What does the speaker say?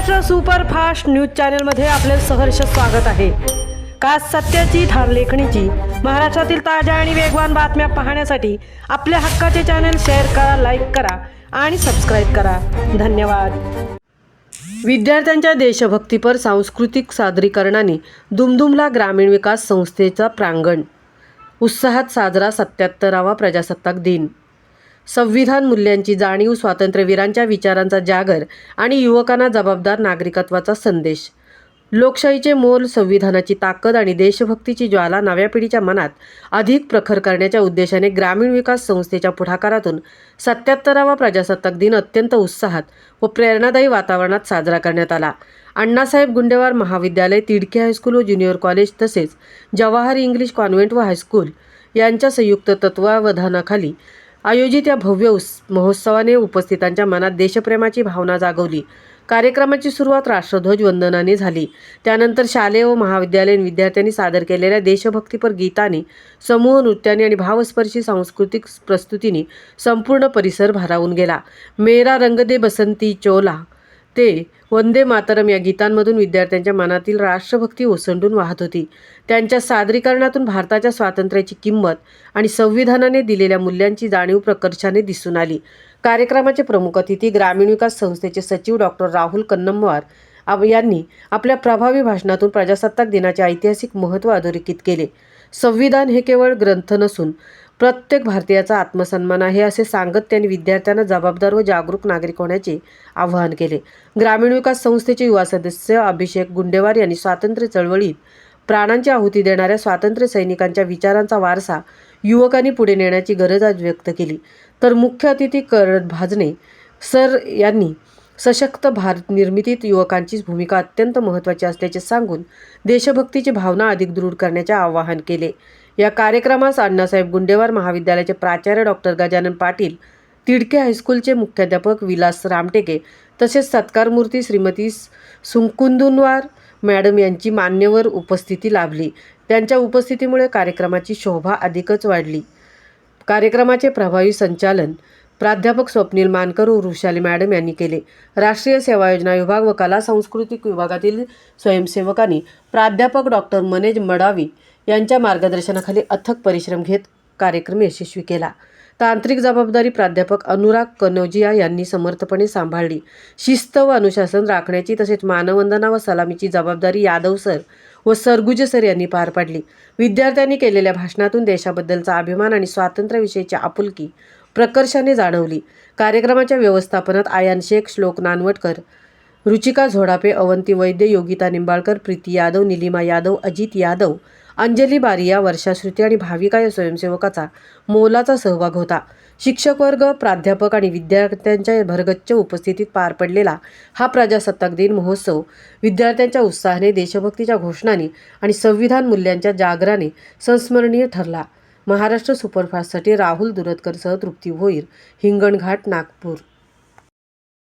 Maharashtra superfast news चॅनलमध्ये आपले सहर्ष स्वागत आहे। खास सत्याची ठार लेखणीची महाराष्ट्रातील ताज्या आणि वेगवान बातम्या पाहण्यासाठी आपल्या हक्काचे चॅनल शेअर करा, लाईक करा आणि सबस्क्राईब करा। धन्यवाद। विद्यार्थ्यांच्या देशभक्तीपर सांस्कृतिक सादरीकरणाने दुमदुमला ग्रामीण विकास संस्थेचा प्रांगण। उत्साहात साजरा 77वा प्रजासत्ताक दिन। संविधान मूल्यांची जाणीव, स्वातंत्र्यवीरांच्या विचारांचा जागर आणि युवकांना जबाबदार नागरिकत्वाचा संदेश। लोकशाहीचे मोल, संविधानाची ताकद आणि देशभक्तीची ज्वाला नव्या पिढीच्या मनात अधिक प्रखर करण्याच्या उद्देशाने ग्रामीण विकास संस्थेच्या पुढाकारातून 77वा प्रजासत्ताक दिन अत्यंत उत्साहात व प्रेरणादायी वातावरणात साजरा करण्यात आला। अण्णासाहेब गुंडेवार महाविद्यालय, तिडके हायस्कूल व ज्युनियर कॉलेज तसेच जवाहर इंग्लिश कॉन्व्हेंट व हायस्कूल यांच्या संयुक्त तत्त्वावधानाखाली आयोजित या भव्य महोत्सवाने उपस्थितांच्या मनात देशप्रेमाची भावना जागवली। कार्यक्रमाची सुरुवात राष्ट्रध्वज वंदनाने झाली। त्यानंतर शालेय व महाविद्यालयीन विद्यार्थ्यांनी सादर केलेल्या देशभक्तीपर गीतांनी, समूह नृत्याने आणि भावस्पर्शी सांस्कृतिक प्रस्तुतीने संपूर्ण परिसर भारावून गेला। मेरा रंग दे बसंती चोला ते वंदे मातरम या गीतांमधून विद्यार्थ्यांच्या मनातील राष्ट्रभक्ती ओसंडून वाहत होती। त्यांच्या सादरीकरणातून भारताच्या स्वातंत्र्याची किंमत आणि संविधानाने दिलेल्या मूल्यांची जाणीव प्रकर्षाने दिसून आली। कार्यक्रमाचे प्रमुख अतिथी ग्रामीण विकास संस्थेचे सचिव डॉक्टर राहुल कन्नमवार यांनी आपल्या प्रभावी भाषणातून प्रजासत्ताक दिनाचे ऐतिहासिक महत्त्व अधोरेखित केले। संविधान हे केवळ ग्रंथ नसून प्रत्येक भारतीयाचा आत्मसन्मान आहे असे सांगत त्यांनी विद्यार्थ्यांना जबाबदार व जागरूक नागरिक होण्याचे आवाहन केले। ग्रामीण विकास संस्थेचे युवा सदस्य अभिषेक गुंडेवार यांनी स्वातंत्र्य चळवळीत प्राणांची आहुती देणाऱ्या स्वातंत्र्य सैनिकांच्या विचारांचा वारसा युवकांनी पुढे नेण्याची गरज आज व्यक्त केली। तर मुख्य अतिथी करत भाजने सर यांनी सशक्त भारत निर्मितीत युवकांची भूमिका अत्यंत महत्त्वाची असल्याचे सांगून देशभक्तीची भावना अधिक दृढ करण्याचे आवाहन केले। या कार्यक्रमास अण्णासाहेब गुंडेवार महाविद्यालयाचे प्राचार्य डॉक्टर गजानन पाटील, तिडके हायस्कूलचे मुख्याध्यापक विलास रामटेके तसेच सत्कारमूर्ती श्रीमती सुकुंदुनवार मॅडम यांची मान्यवर उपस्थिती लाभली। त्यांच्या उपस्थितीमुळे कार्यक्रमाची शोभा अधिकच वाढली। कार्यक्रमाचे प्रभावी संचालन प्राध्यापक स्वप्नील मानकर व वृषाली मॅडम यांनी केले। राष्ट्रीय सेवा योजना विभाग व कला सांस्कृतिक विभागातील स्वयंसेवकांनी प्राध्यापक डॉक्टर मनेज मडावी यांच्या मार्गदर्शनाखाली अथक परिश्रम घेत कार्यक्रम यशस्वी केला। तांत्रिक जबाबदारी प्राध्यापक अनुराग कनोजिया यांनी समर्थपणे सांभाळली। शिस्त व अनुशासन राखण्याची तसेच मानवंदना व सलामीची जबाबदारी यादव सर व सरगुजे सर यांनी पार पाडली। विद्यार्थ्यांनी केलेल्या भाषणातून देशाबद्दलचा अभिमान आणि स्वातंत्र्याविषयीची आपुलकी प्रकर्षाने जाणवली। कार्यक्रमाच्या व्यवस्थापनात आयान शेख, श्लोक नानवटकर, रुचिका झोडापे, अवंती वैद्य, योगिता निंबाळकर, प्रीती यादव, निलिमा यादव, अजित यादव, अंजली बारिया, वर्षा श्रुती आणि भाविका या स्वयंसेवकाचा मोलाचा सहभाग होता। शिक्षक वर्ग, प्राध्यापक आणि विद्यार्थ्यांच्या भरगच्च उपस्थितीत पार पडलेला हा प्रजासत्ताक दिन महोत्सव विद्यार्थ्यांच्या उत्साहाने, देशभक्तीच्या घोषणाने आणि संविधान मूल्यांच्या जागराने संस्मरणीय ठरला। महाराष्ट्र सुपरफास्टसाठी राहुल दुरतकरसह तृप्ती भोईर, हिंगणघाट, नागपूर।